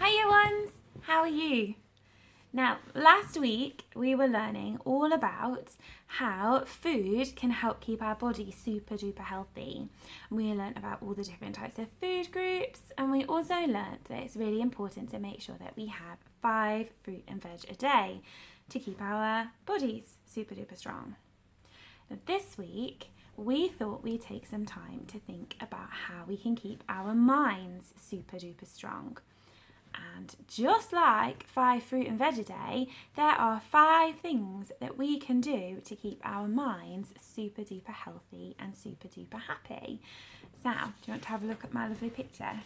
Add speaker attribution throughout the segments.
Speaker 1: Hiya ones, how are you? Now, last week we were learning all about how food can help keep our body super duper healthy. We learned about all the different types of food groups, and we also learned that it's really important to make sure that we have 5 fruit and veg a day to keep our bodies super duper strong. Now, this week we thought we'd take some time to think about how we can keep our minds super duper strong. And just like 5 fruit and veg a day, there are 5 things that we can do to keep our minds super duper healthy and super duper happy. So, do you want to have a look at my lovely picture?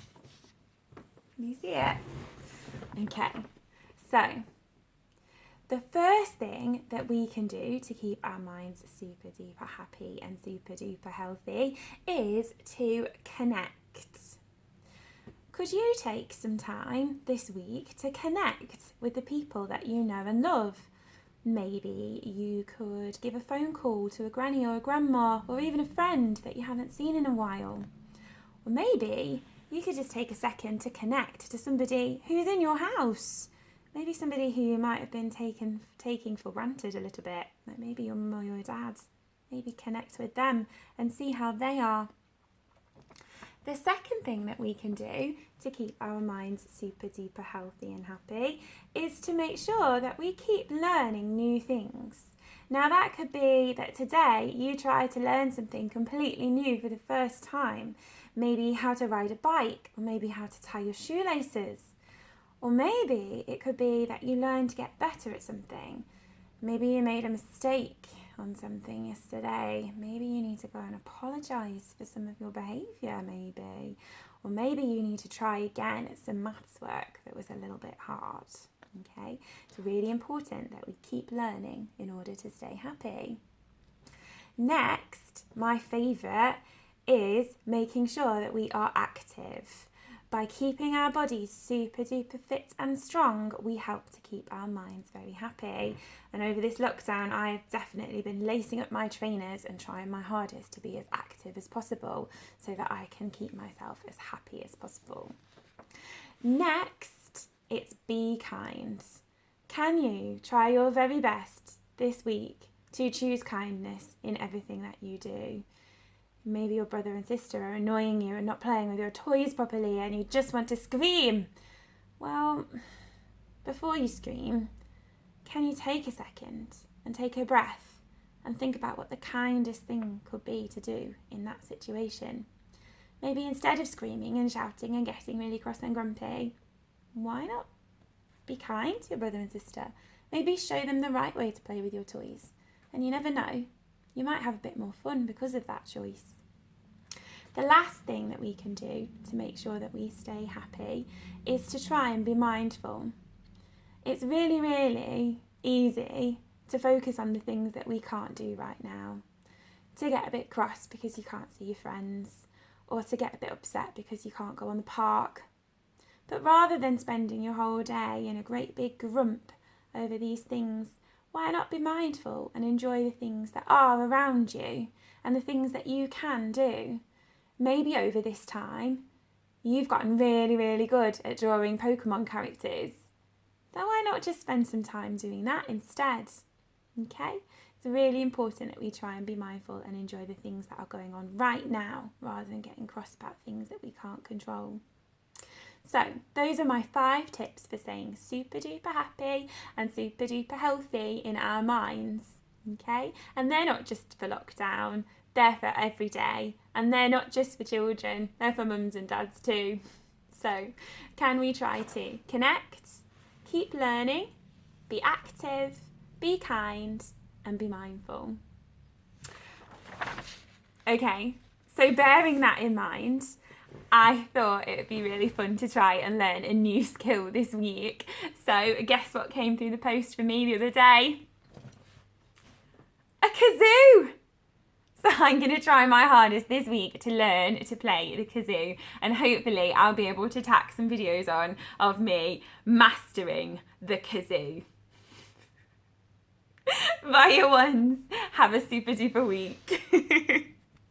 Speaker 1: Can you see it? Okay, so the first thing that we can do to keep our minds super duper happy and super duper healthy is to connect. Could you take some time this week to connect with the people that you know and love? Maybe you could give a phone call to a granny or a grandma or even a friend that you haven't seen in a while. Or maybe you could just take a second to connect to somebody who's in your house. Maybe somebody who you might have been taking for granted a little bit, like maybe your mum or your dad. Maybe connect with them and see how they are. The second thing that we can do to keep our minds super duper healthy and happy is to make sure that we keep learning new things. Now that could be that today you try to learn something completely new for the first time. Maybe how to ride a bike, or maybe how to tie your shoelaces. Or maybe it could be that you learn to get better at something. Maybe you made a mistake on something yesterday. Maybe you need to go and apologise for some of your behaviour, maybe. Or maybe you need to try again at some maths work that was a little bit hard. Okay? It's really important that we keep learning in order to stay happy. Next, my favourite is making sure that we are active. By keeping our bodies super duper fit and strong, we help to keep our minds very happy. And over this lockdown, I've definitely been lacing up my trainers and trying my hardest to be as active as possible so that I can keep myself as happy as possible. Next, it's be kind. Can you try your very best this week to choose kindness in everything that you do? Maybe your brother and sister are annoying you and not playing with your toys properly and you just want to scream. Well, before you scream, can you take a second and take a breath and think about what the kindest thing could be to do in that situation? Maybe instead of screaming and shouting and getting really cross and grumpy, why not be kind to your brother and sister? Maybe show them the right way to play with your toys. And you never know, you might have a bit more fun because of that choice. The last thing that we can do to make sure that we stay happy is to try and be mindful. It's really, really easy to focus on the things that we can't do right now. To get a bit cross because you can't see your friends, or to get a bit upset because you can't go on the park. But rather than spending your whole day in a great big grump over these things, why not be mindful and enjoy the things that are around you and the things that you can do? Maybe over this time, you've gotten really, really good at drawing Pokemon characters. So why not just spend some time doing that instead? Okay? It's really important that we try and be mindful and enjoy the things that are going on right now rather than getting cross about things that we can't control. So those are my 5 tips for staying super duper happy and super duper healthy in our minds. Okay? And they're not just for lockdown, they're for every day. And they're not just for children, they're for mums and dads too. So can we try to connect, keep learning, be active, be kind, and be mindful? Okay, so bearing that in mind, I thought it would be really fun to try and learn a new skill this week. So guess what came through the post for me the other day? A kazoo! So I'm going to try my hardest this week to learn to play the kazoo, and hopefully I'll be able to tack some videos on of me mastering the kazoo. Bye, you ones. Have a super duper week.